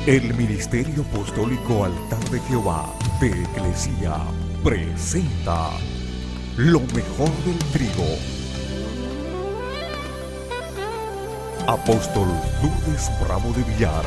El Ministerio Apostólico Altar de Jehová de Eclesia presenta lo mejor del trigo. Apóstol Lourdes Bravo de Villar.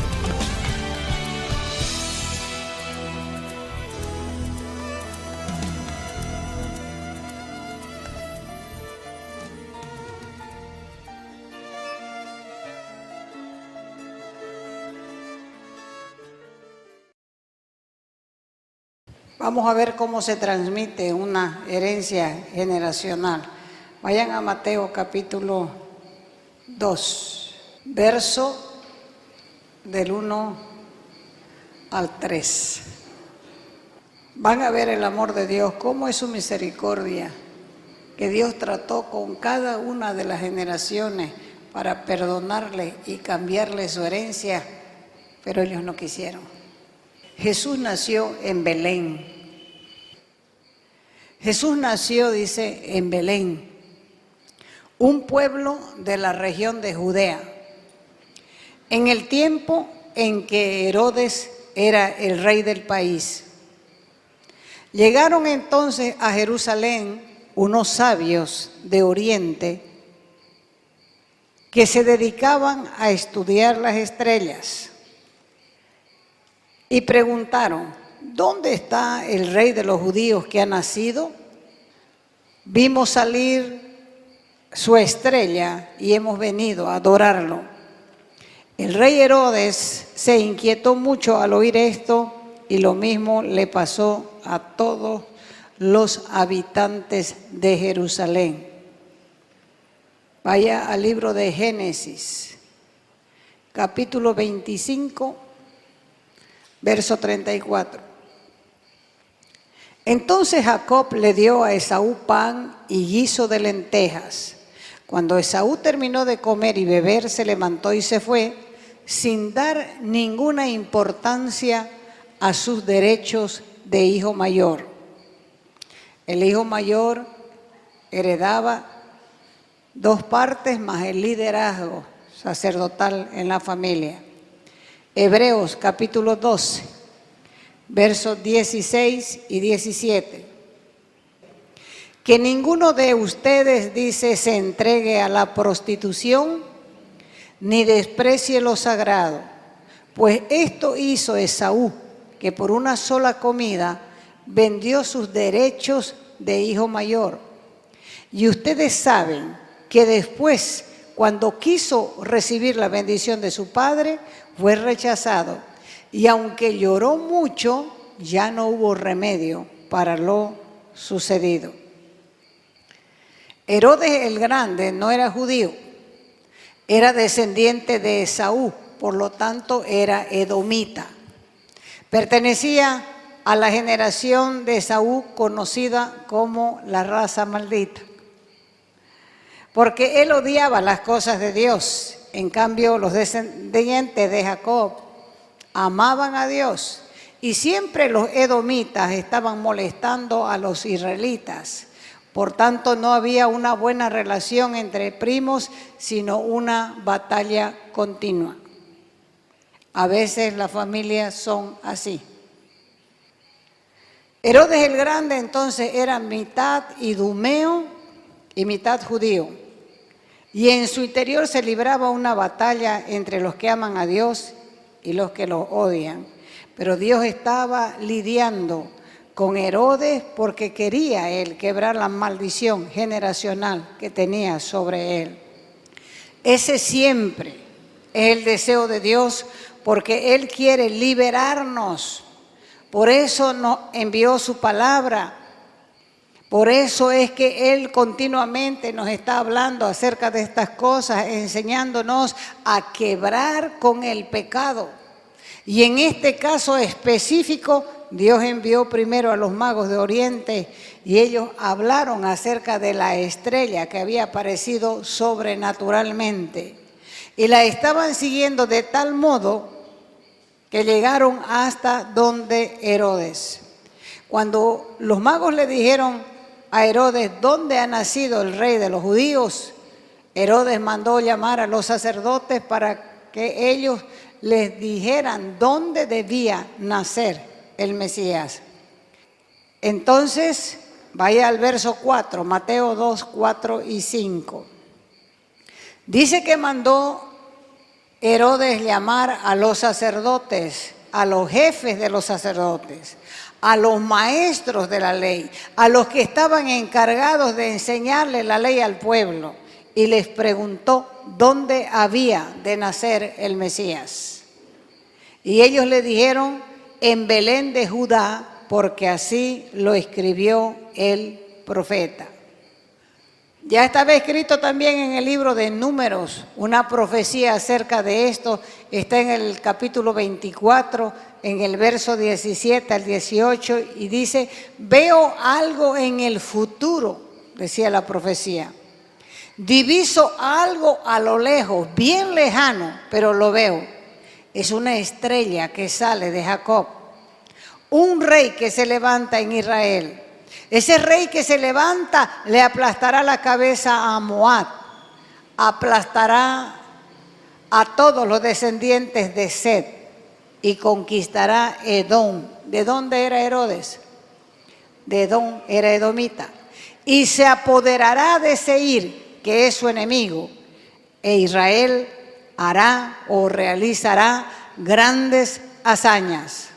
Vamos a ver cómo se transmite una herencia generacional. Vayan a Mateo capítulo 2, verso del 1 al 3. Van a ver el amor de Dios, cómo es su misericordia, que Dios trató con cada una de las generaciones para perdonarle y cambiarle su herencia, pero ellos no quisieron. Jesús nació en Belén. Jesús nació, dice, en Belén, un pueblo de la región de Judea, en el tiempo en que Herodes era el rey del país. Llegaron entonces a Jerusalén unos sabios de Oriente que se dedicaban a estudiar las estrellas. Y preguntaron, ¿dónde está el rey de los judíos que ha nacido? Vimos salir su estrella y hemos venido a adorarlo. El rey Herodes se inquietó mucho al oír esto y lo mismo le pasó a todos los habitantes de Jerusalén. Vaya al libro de Génesis, capítulo 25, verso 34. Entonces Jacob le dio a Esaú pan y guiso de lentejas. Cuando Esaú terminó de comer y beber, se levantó y se fue, sin dar ninguna importancia a sus derechos de hijo mayor. El hijo mayor heredaba 2 partes más el liderazgo sacerdotal en la familia. Hebreos capítulo 12, versos 16 y 17. Que ninguno de ustedes, dice, se entregue a la prostitución, ni desprecie lo sagrado, pues esto hizo Esaú, que por una sola comida vendió sus derechos de hijo mayor. Y ustedes saben que después, cuando quiso recibir la bendición de su padre, fue rechazado, y aunque lloró mucho, ya no hubo remedio para lo sucedido. Herodes el Grande no era judío, era descendiente de Esaú, por lo tanto era edomita. Pertenecía a la generación de Esaú conocida como la raza maldita, porque él odiaba las cosas de Dios. En cambio, los descendientes de Jacob amaban a Dios, y siempre los edomitas estaban molestando a los israelitas. Por tanto, no había una buena relación entre primos, sino una batalla continua. A veces las familias son así. Herodes el Grande entonces era mitad idumeo y mitad judío. Y en su interior se libraba una batalla entre los que aman a Dios y los que lo odian. Pero Dios estaba lidiando con Herodes porque quería él quebrar la maldición generacional que tenía sobre él. Ese siempre es el deseo de Dios, porque Él quiere liberarnos. Por eso nos envió su palabra. Por eso es que Él continuamente nos está hablando acerca de estas cosas, enseñándonos a quebrar con el pecado. Y en este caso específico, Dios envió primero a los magos de Oriente y ellos hablaron acerca de la estrella que había aparecido sobrenaturalmente. Y la estaban siguiendo de tal modo que llegaron hasta donde Herodes. Cuando los magos le dijeron a Herodes, ¿dónde ha nacido el rey de los judíos?, Herodes mandó llamar a los sacerdotes para que ellos les dijeran dónde debía nacer el Mesías. Entonces, vaya al verso 4, Mateo 2, 4 y 5. Dice que mandó Herodes llamar a los sacerdotes, a los jefes de los sacerdotes, a los maestros de la ley, a los que estaban encargados de enseñarle la ley al pueblo, y les preguntó dónde había de nacer el Mesías. Y ellos le dijeron, en Belén de Judá, porque así lo escribió el profeta. Ya estaba escrito también en el libro de Números una profecía acerca de esto. Está en el capítulo 24, en el verso 17 al 18, y dice, veo algo en el futuro, decía la profecía. Diviso algo a lo lejos, bien lejano, pero lo veo. Es una estrella que sale de Jacob, un rey que se levanta en Israel. Ese rey que se levanta le aplastará la cabeza a Moab, aplastará a todos los descendientes de Set y conquistará Edom. ¿De dónde era Herodes? De Edom, era edomita. Y se apoderará de Seir, que es su enemigo, e Israel hará o realizará grandes hazañas.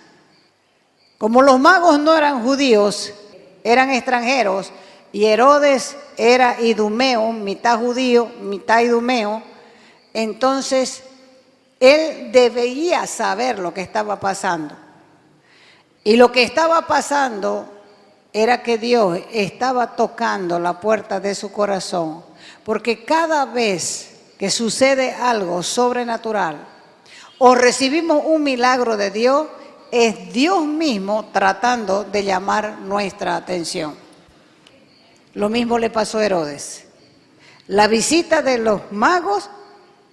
Como los magos no eran judíos, eran extranjeros, y Herodes era idumeo, mitad judío, mitad idumeo, entonces él debía saber lo que estaba pasando. Y lo que estaba pasando era que Dios estaba tocando la puerta de su corazón, porque cada vez que sucede algo sobrenatural o recibimos un milagro de Dios, es Dios mismo tratando de llamar nuestra atención. Lo mismo le pasó a Herodes. La visita de los magos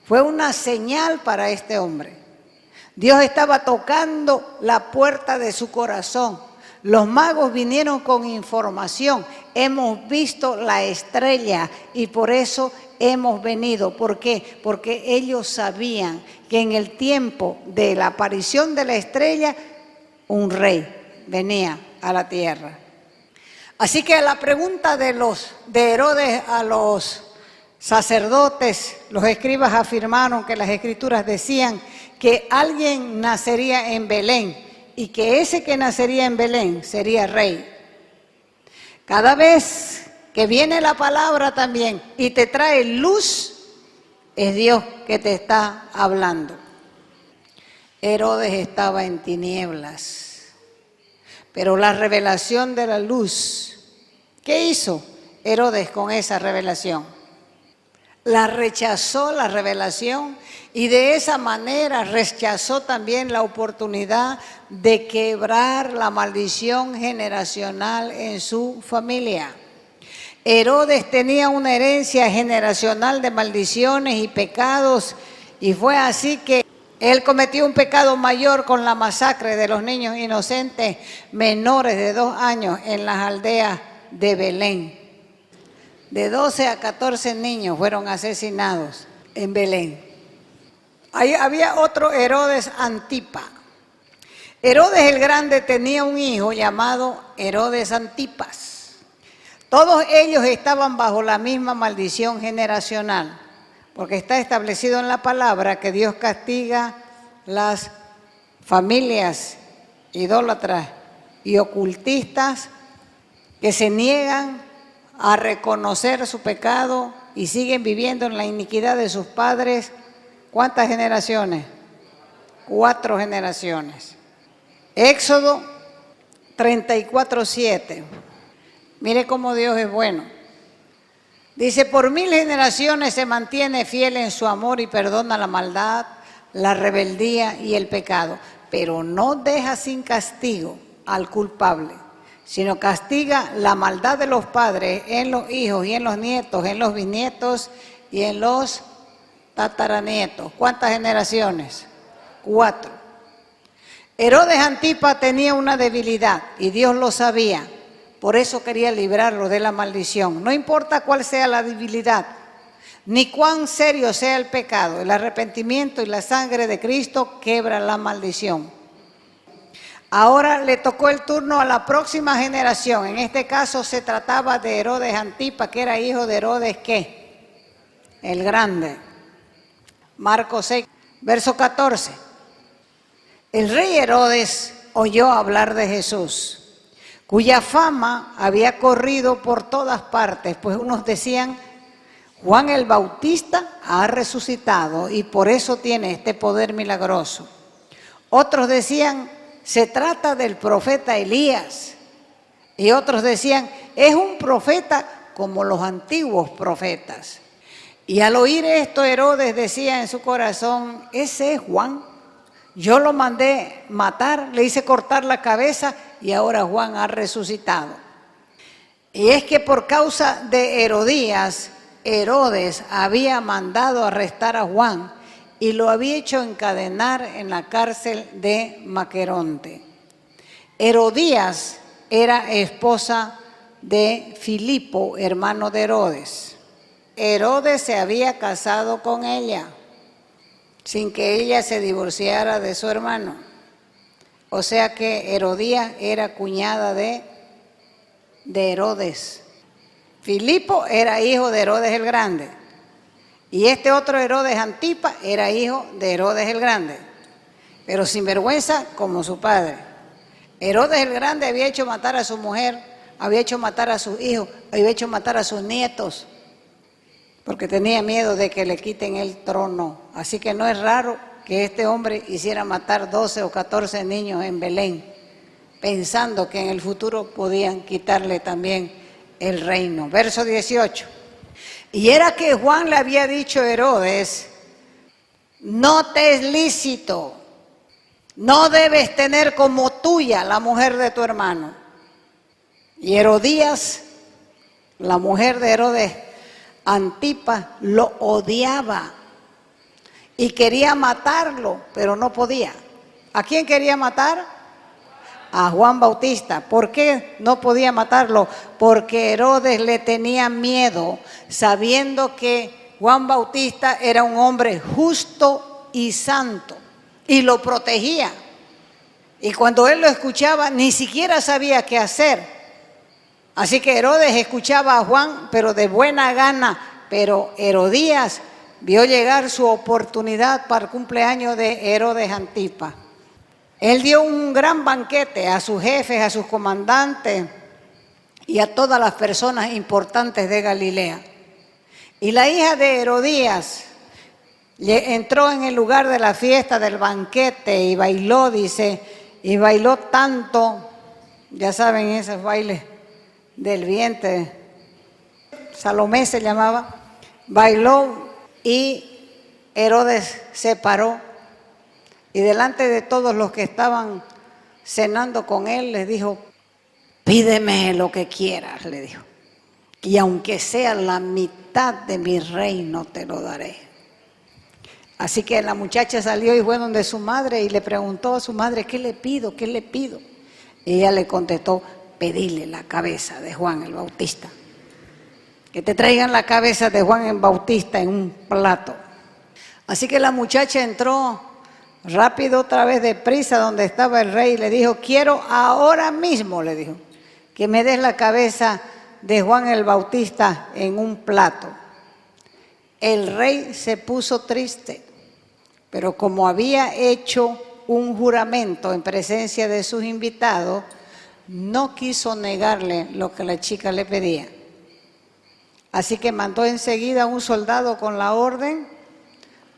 fue una señal para este hombre. Dios estaba tocando la puerta de su corazón. Los magos vinieron con información. Hemos visto la estrella y por eso hemos venido. ¿Por qué? Porque ellos sabían que en el tiempo de la aparición de la estrella, un rey venía a la tierra. Así que la pregunta de Herodes a los sacerdotes, los escribas afirmaron que las escrituras decían que alguien nacería en Belén y que ese que nacería en Belén sería rey. Cada vez que viene la palabra también y te trae luz, es Dios que te está hablando. Herodes estaba en tinieblas, pero la revelación de la luz, ¿qué hizo Herodes con esa revelación? La rechazó la revelación y de esa manera rechazó también la oportunidad de quebrar la maldición generacional en su familia. Herodes tenía una herencia generacional de maldiciones y pecados, y fue así que él cometió un pecado mayor con la masacre de los niños inocentes menores de 2 años en las aldeas de Belén. De 12 a 14 niños fueron asesinados en Belén. Ahí había otro Herodes Antipa. Herodes el Grande tenía un hijo llamado Herodes Antipas. Todos ellos estaban bajo la misma maldición generacional, porque está establecido en la palabra que Dios castiga las familias idólatras y ocultistas que se niegan a reconocer su pecado y siguen viviendo en la iniquidad de sus padres. ¿Cuántas generaciones? 4 generaciones. Éxodo 34:7. Mire cómo Dios es bueno. Dice, por 1000 generaciones se mantiene fiel en su amor y perdona la maldad, la rebeldía y el pecado, pero no deja sin castigo al culpable, sino castiga la maldad de los padres en los hijos y en los nietos, en los bisnietos y en los tataranietos. ¿Cuántas generaciones? 4. Herodes Antipa tenía una debilidad y Dios lo sabía. Por eso quería librarlo de la maldición. No importa cuál sea la debilidad, ni cuán serio sea el pecado. El arrepentimiento y la sangre de Cristo quebra la maldición. Ahora le tocó el turno a la próxima generación. En este caso se trataba de Herodes Antipa, que era hijo de Herodes, ¿qué? El Grande. Marcos 6, verso 14. El rey Herodes oyó hablar de Jesús, cuya fama había corrido por todas partes, pues unos decían, Juan el Bautista ha resucitado y por eso tiene este poder milagroso. Otros decían, se trata del profeta Elías. Y otros decían, es un profeta como los antiguos profetas. Y al oír esto, Herodes decía en su corazón, ese es Juan. Yo lo mandé matar, le hice cortar la cabeza y ahora Juan ha resucitado. Y es que por causa de Herodías, Herodes había mandado arrestar a Juan y lo había hecho encadenar en la cárcel de Maqueronte. Herodías era esposa de Filipo, hermano de Herodes. Herodes se había casado con ella, sin que ella se divorciara de su hermano. O sea que Herodías era cuñada de Herodes. Filipo era hijo de Herodes el Grande. Y este otro Herodes Antipa era hijo de Herodes el Grande, pero sin vergüenza como su padre. Herodes el Grande había hecho matar a su mujer, había hecho matar a sus hijos, había hecho matar a sus nietos, porque tenía miedo de que le quiten el trono. Así que no es raro que este hombre hiciera matar 12 o 14 niños en Belén, pensando que en el futuro podían quitarle también el reino. Verso 18. Y era que Juan le había dicho a Herodes, no te es lícito, no debes tener como tuya la mujer de tu hermano. Y Herodías, la mujer de Herodes Antipa, lo odiaba y quería matarlo, pero no podía. ¿A quién quería matar? A Juan Bautista. ¿Por qué no podía matarlo? Porque Herodes le tenía miedo, sabiendo que Juan Bautista era un hombre justo y santo y lo protegía. Y cuando él lo escuchaba, ni siquiera sabía qué hacer. Así que Herodes escuchaba a Juan, pero de buena gana. Pero Herodías vio llegar su oportunidad para el cumpleaños de Herodes Antipa. Él dio un gran banquete a sus jefes, a sus comandantes y a todas las personas importantes de Galilea. Y la hija de Herodías entró en el lugar de la fiesta del banquete y bailó, dice, y bailó tanto, ya saben esos bailes del vientre, Salomé se llamaba, bailó y Herodes se paró. Y delante de todos los que estaban cenando con él, les dijo, pídeme lo que quieras, le dijo. Y aunque sea la mitad de mi reino, te lo daré. Así que la muchacha salió y fue donde su madre y le preguntó a su madre, ¿qué le pido? ¿Qué le pido? Y ella le contestó, pedirle la cabeza de Juan el Bautista. Que te traigan la cabeza de Juan el Bautista en un plato. Así que la muchacha entró rápido otra vez deprisa donde estaba el rey y le dijo, quiero ahora mismo, le dijo, que me des la cabeza de Juan el Bautista en un plato. El rey se puso triste, pero como había hecho un juramento en presencia de sus invitados, no quiso negarle lo que la chica le pedía. Así que mandó enseguida a un soldado con la orden,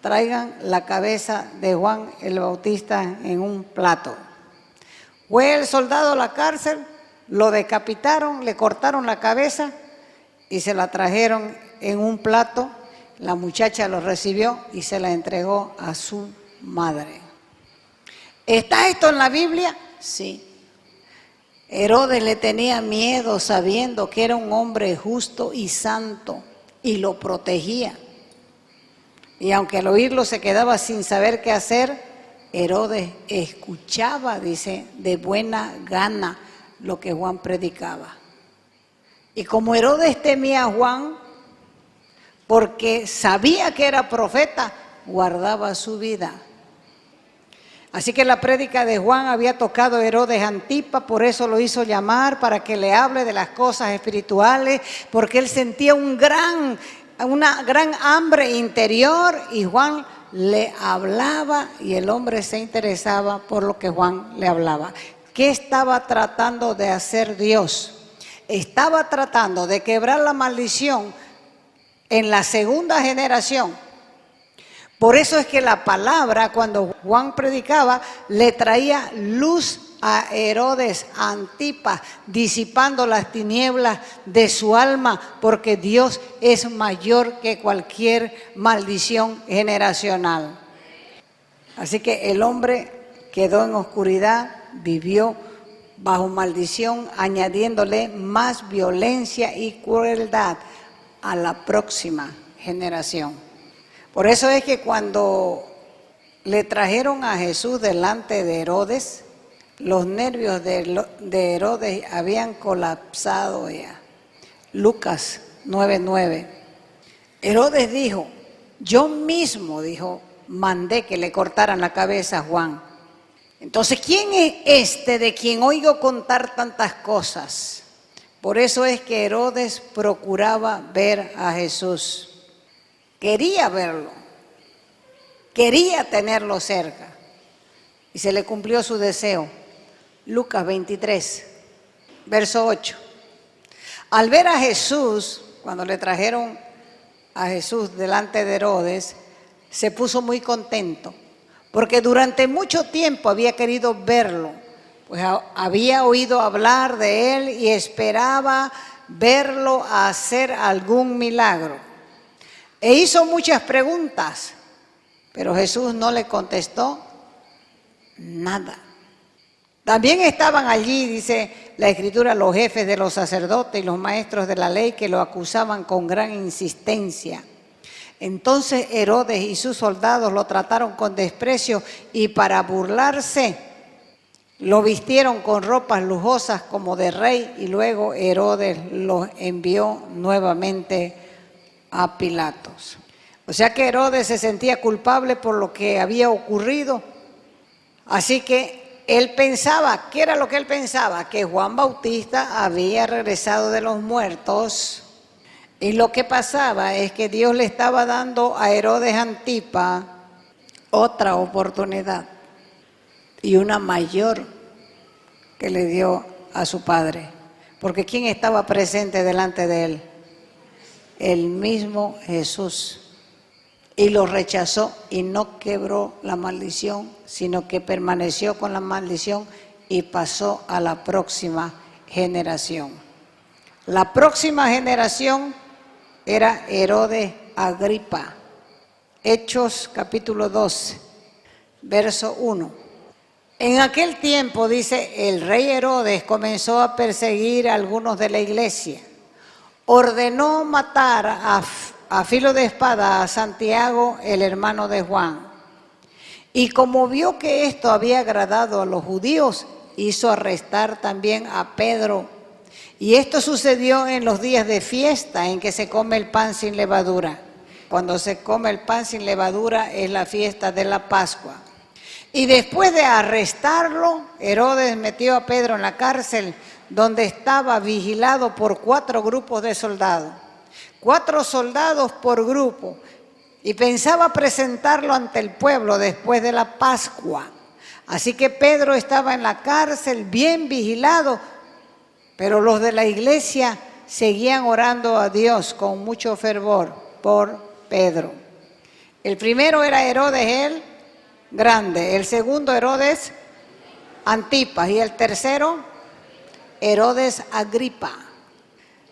traigan la cabeza de Juan el Bautista en un plato. Fue el soldado a la cárcel, lo decapitaron, le cortaron la cabeza y se la trajeron en un plato. La muchacha lo recibió y se la entregó a su madre. ¿Está esto en la Biblia? Sí. Herodes le tenía miedo sabiendo que era un hombre justo y santo y lo protegía. Y aunque al oírlo se quedaba sin saber qué hacer, Herodes escuchaba, dice, de buena gana lo que Juan predicaba. Y como Herodes temía a Juan, porque sabía que era profeta, guardaba su vida. Así que la prédica de Juan había tocado a Herodes Antipa, por eso lo hizo llamar para que le hable de las cosas espirituales, porque él sentía una gran hambre interior y Juan le hablaba y el hombre se interesaba por lo que Juan le hablaba. ¿Qué estaba tratando de hacer Dios? Estaba tratando de quebrar la maldición en la segunda generación. Por eso es que la palabra, cuando Juan predicaba, le traía luz a Herodes Antipas, disipando las tinieblas de su alma, porque Dios es mayor que cualquier maldición generacional. Así que el hombre quedó en oscuridad, vivió bajo maldición, añadiéndole más violencia y crueldad a la próxima generación. Por eso es que cuando le trajeron a Jesús delante de Herodes, los nervios de Herodes habían colapsado ya. Lucas 9:9. Herodes dijo, yo mismo, mandé que le cortaran la cabeza a Juan. Entonces, ¿quién es este de quien oigo contar tantas cosas? Por eso es que Herodes procuraba ver a Jesús. Quería verlo, quería tenerlo cerca y se le cumplió su deseo. Lucas 23, verso 8. Al ver a Jesús, cuando le trajeron a Jesús delante de Herodes, se puso muy contento, porque durante mucho tiempo había querido verlo, pues había oído hablar de él y esperaba verlo hacer algún milagro. E hizo muchas preguntas, pero Jesús no le contestó nada. También estaban allí, dice la Escritura, los jefes de los sacerdotes y los maestros de la ley que lo acusaban con gran insistencia. Entonces Herodes y sus soldados lo trataron con desprecio y para burlarse lo vistieron con ropas lujosas como de rey y luego Herodes los envió nuevamente a Pilatos. O sea que Herodes se sentía culpable por lo que había ocurrido. Así que él pensaba, ¿qué era lo que él pensaba? Que Juan Bautista había regresado de los muertos. Y lo que pasaba es que Dios le estaba dando a Herodes Antipa otra oportunidad y una mayor que le dio a su padre. Porque ¿quién estaba presente delante de él? El mismo Jesús. Y lo rechazó y no quebró la maldición, sino que permaneció con la maldición y pasó a la próxima generación. La próxima generación era Herodes Agripa. Hechos capítulo 12, verso 1. En aquel tiempo, dice, el rey Herodes comenzó a perseguir a algunos de la iglesia. Ordenó matar a filo de espada a Santiago, el hermano de Juan. Y como vio que esto había agradado a los judíos, hizo arrestar también a Pedro. Y esto sucedió en los días de fiesta en que se come el pan sin levadura. Cuando se come el pan sin levadura es la fiesta de la Pascua. Y después de arrestarlo, Herodes metió a Pedro en la cárcel, donde estaba vigilado por 4 grupos de soldados. 4 soldados por grupo. Y pensaba presentarlo ante el pueblo después de la Pascua. Así que Pedro estaba en la cárcel, bien vigilado, pero los de la iglesia seguían orando a Dios con mucho fervor por Pedro. El primero era Herodes el Grande, el segundo Herodes Antipas y el tercero Herodes Agripa.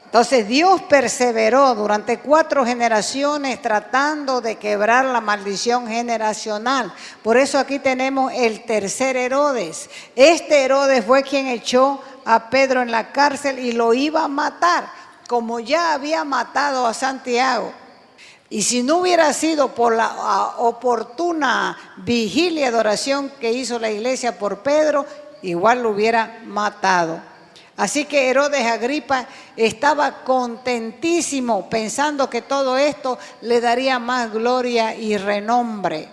Entonces Dios perseveró durante 4 generaciones tratando de quebrar la maldición generacional. Por eso aquí tenemos el tercer Herodes. Este Herodes fue quien echó a Pedro en la cárcel y lo iba a matar, como ya había matado a Santiago. Y si no hubiera sido por la oportuna vigilia de oración que hizo la iglesia por Pedro, igual lo hubiera matado. Así que Herodes Agripa estaba contentísimo pensando que todo esto le daría más gloria y renombre.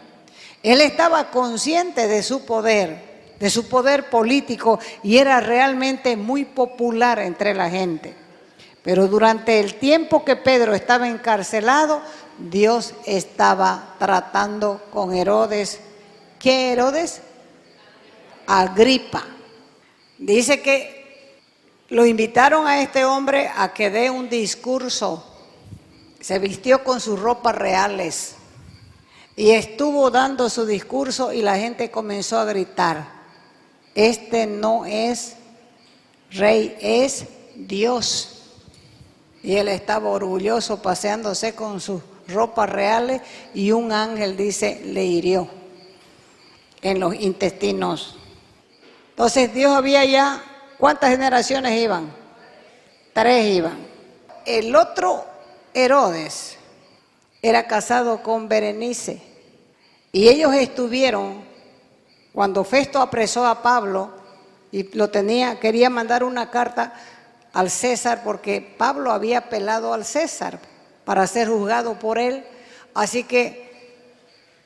Él estaba consciente de su poder político, y era realmente muy popular entre la gente. Pero durante el tiempo que Pedro estaba encarcelado, Dios estaba tratando con Herodes. ¿Qué Herodes? Agripa. Dice que lo invitaron a este hombre a que dé un discurso. Se vistió con sus ropas reales y estuvo dando su discurso, y la gente comenzó a gritar: este no es rey, es Dios. Y él estaba orgulloso paseándose con sus ropas reales, y un ángel, dice, le hirió en los intestinos. Entonces Dios había ya, ¿cuántas generaciones iban? 3 iban. El otro Herodes era casado con Berenice, y ellos estuvieron, cuando Festo apresó a Pablo y quería mandar una carta al César, porque Pablo había apelado al César para ser juzgado por él. Así que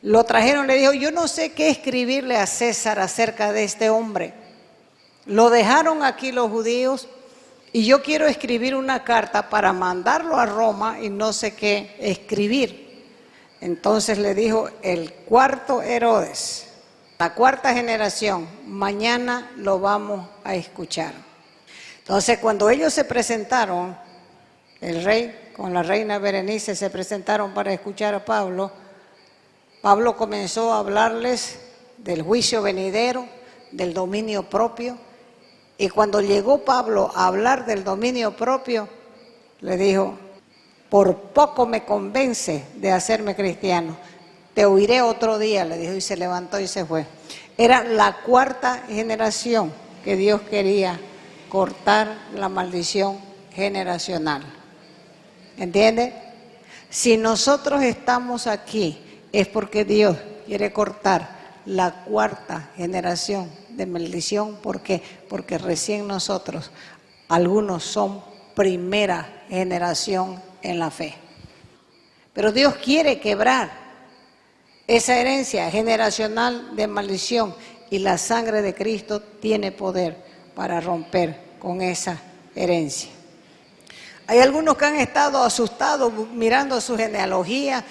lo trajeron, le dijo: yo no sé qué escribirle a César acerca de este hombre. Lo dejaron aquí los judíos, y yo quiero escribir una carta para mandarlo a Roma, y no sé qué escribir. Entonces le dijo el cuarto Herodes, la cuarta generación: mañana lo vamos a escuchar. Entonces, cuando ellos se presentaron, el rey con la reina Berenice se presentaron para escuchar a Pablo, Pablo comenzó a hablarles del juicio venidero, del dominio propio. Y cuando llegó Pablo a hablar del dominio propio, le dijo: por poco me convence de hacerme cristiano, te oiré otro día, le dijo, y se levantó y se fue. Era la cuarta generación que Dios quería cortar la maldición generacional. ¿Entiende? Si nosotros estamos aquí, es porque Dios quiere cortar la cuarta generación de maldición. ¿Por qué? Porque recién nosotros, algunos son primera generación en la fe. Pero Dios quiere quebrar esa herencia generacional de maldición, y la sangre de Cristo tiene poder para romper con esa herencia. Hay algunos que han estado asustados mirando su genealogía,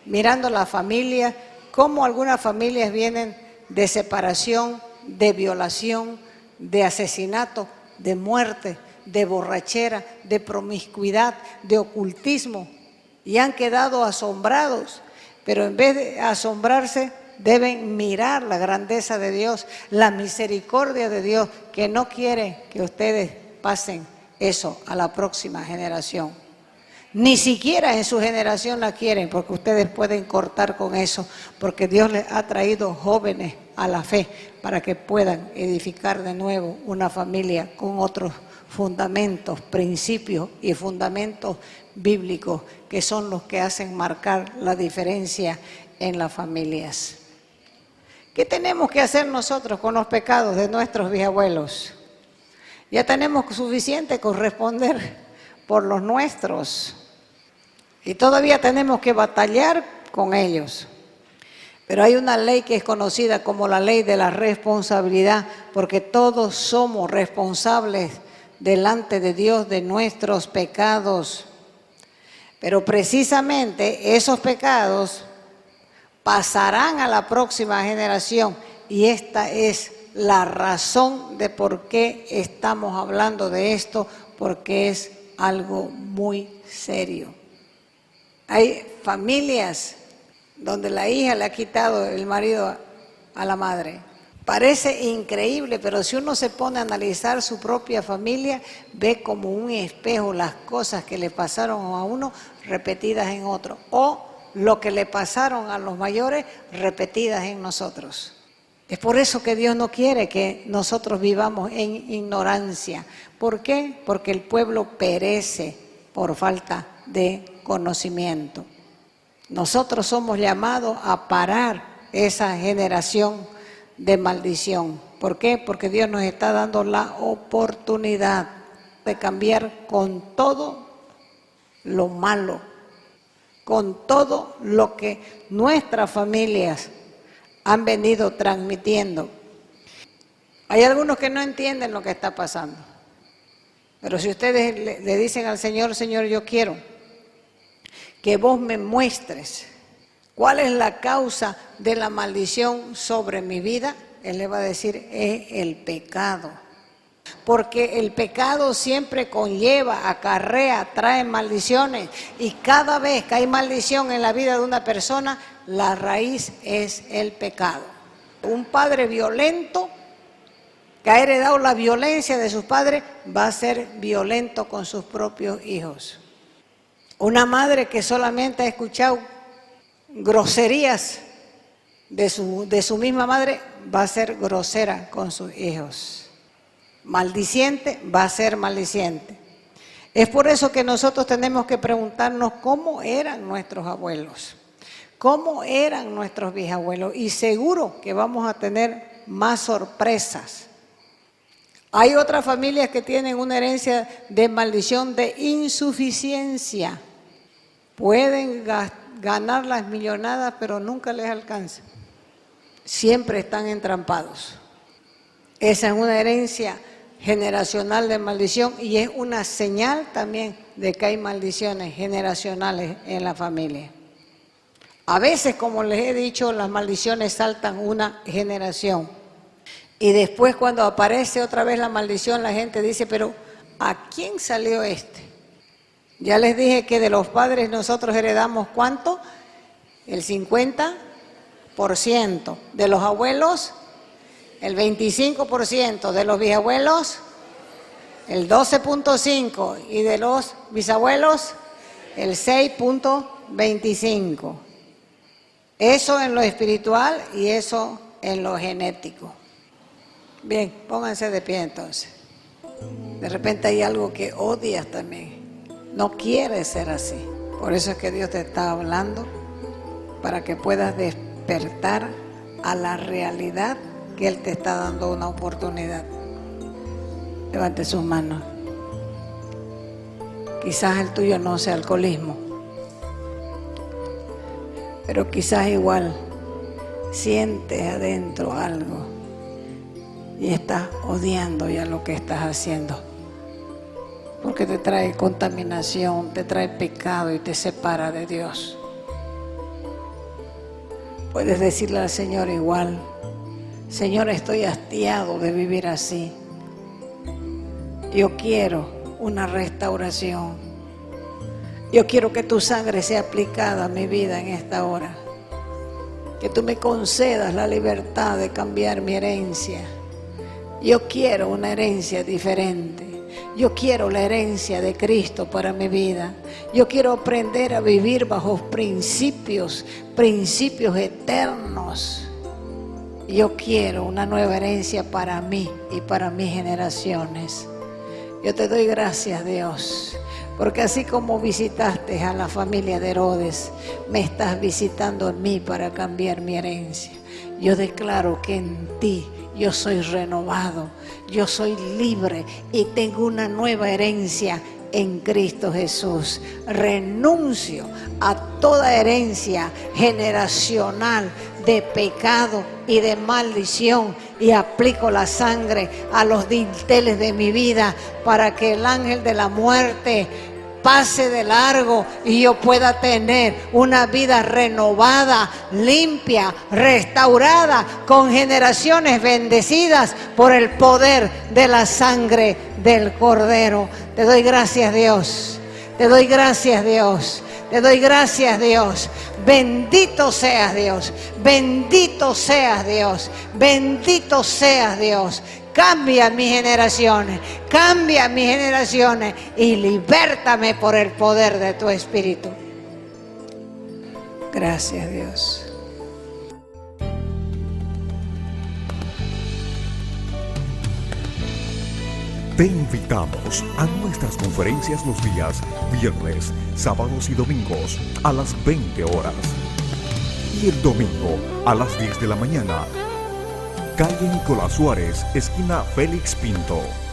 mirando la familia, cómo algunas familias vienen de separación, de violación, de asesinato, de muerte, de borrachera, de promiscuidad, de ocultismo, y han quedado asombrados. Pero en vez de asombrarse, deben mirar la grandeza de Dios, la misericordia de Dios, que no quiere que ustedes pasen eso a la próxima generación. Ni siquiera en su generación la quieren, porque ustedes pueden cortar con eso, porque Dios les ha traído jóvenes a la fe para que puedan edificar de nuevo una familia con otros fundamentos, principios y fundamentos bíblicos, que son los que hacen marcar la diferencia en las familias. ¿Qué tenemos que hacer nosotros con los pecados de nuestros bisabuelos? Ya tenemos suficiente con responder por los nuestros, y todavía tenemos que batallar con ellos. Pero hay una ley que es conocida como la ley de la responsabilidad, porque todos somos responsables delante de Dios de nuestros pecados. Pero precisamente esos pecados pasarán a la próxima generación, y esta es la razón de por qué estamos hablando de esto, porque es algo muy serio. Hay familias donde la hija le ha quitado el marido a la madre. Parece increíble, pero si uno se pone a analizar su propia familia, ve como un espejo las cosas que le pasaron a uno repetidas en otro, o lo que le pasaron a los mayores repetidas en nosotros. Es por eso que Dios no quiere que nosotros vivamos en ignorancia. ¿Por qué? Porque el pueblo perece por falta de conocimiento. Nosotros somos llamados a parar esa generación de maldición. ¿Por qué? Porque Dios nos está dando la oportunidad de cambiar con todo lo malo, con todo lo que nuestras familias han venido transmitiendo. Hay algunos que no entienden lo que está pasando, pero si ustedes le dicen al Señor, Señor, yo quiero que vos me muestres cuál es la causa de la maldición sobre mi vida, Él le va a decir, es el pecado. Porque el pecado siempre conlleva, acarrea, trae maldiciones. Y cada vez que hay maldición en la vida de una persona, la raíz es el pecado. Un padre violento que ha heredado la violencia de sus padres va a ser violento con sus propios hijos. Una madre que solamente ha escuchado groserías de su misma madre va a ser grosera con sus hijos. Maldiciente va a ser maldiciente. Es por eso que nosotros tenemos que preguntarnos cómo eran nuestros abuelos, cómo eran nuestros bisabuelos, y seguro que vamos a tener más sorpresas. Hay otras familias que tienen una herencia de maldición de insuficiencia. Pueden ganar las millonadas, pero nunca les alcanza. Siempre están entrampados. Esa es una herencia generacional de maldición y es una señal también de que hay maldiciones generacionales en la familia. A veces, como les he dicho, las maldiciones saltan una generación y después cuando aparece otra vez la maldición, la gente dice, pero ¿a quién salió este? Ya les dije que de los padres nosotros heredamos ¿cuánto? El 50%, de los abuelos el 25%, de los bisabuelos el 12.5% y de los bisabuelos el 6.25%. Eso en lo espiritual y eso en lo genético. Bien, pónganse de pie entonces. De repente hay algo que odias también. No quieres ser así. Por eso es que Dios te está hablando, para que puedas despertar a la realidad que Él te está dando una oportunidad. Levante sus manos. Quizás el tuyo no sea alcoholismo, pero quizás igual sientes adentro algo y estás odiando ya lo que estás haciendo, porque te trae contaminación, te trae pecado y te separa de Dios. Puedes decirle al Señor igual, Señor, estoy hastiado de vivir así. Yo quiero una restauración. Yo quiero que tu sangre sea aplicada a mi vida en esta hora. Que tú me concedas la libertad de cambiar mi herencia. Yo quiero una herencia diferente. Yo quiero la herencia de Cristo para mi vida. Yo quiero aprender a vivir bajo principios eternos. Yo quiero una nueva herencia para mí y para mis generaciones. Yo te doy gracias, Dios, porque así como visitaste a la familia de Herodes, me estás visitando a mí para cambiar mi herencia. Yo declaro que en ti yo soy renovado, yo soy libre y tengo una nueva herencia en Cristo Jesús. Renuncio a toda herencia generacional de pecado y de maldición y aplico la sangre a los dinteles de mi vida para que el ángel de la muerte pase de largo y yo pueda tener una vida renovada, limpia, restaurada, con generaciones bendecidas por el poder de la sangre del Cordero. Te doy gracias, Dios. Te doy gracias, Dios. Te doy gracias, Dios. Bendito seas, Dios. Bendito seas, Dios. Bendito seas, Dios. Cambia mis generaciones, cambia mis generaciones y libértame por el poder de tu Espíritu. Gracias, Dios. Te invitamos a nuestras conferencias los días viernes, sábados y domingos a las 20 horas y el domingo a las 10 de la mañana. calle Nicolás Suárez, esquina Félix Pinto.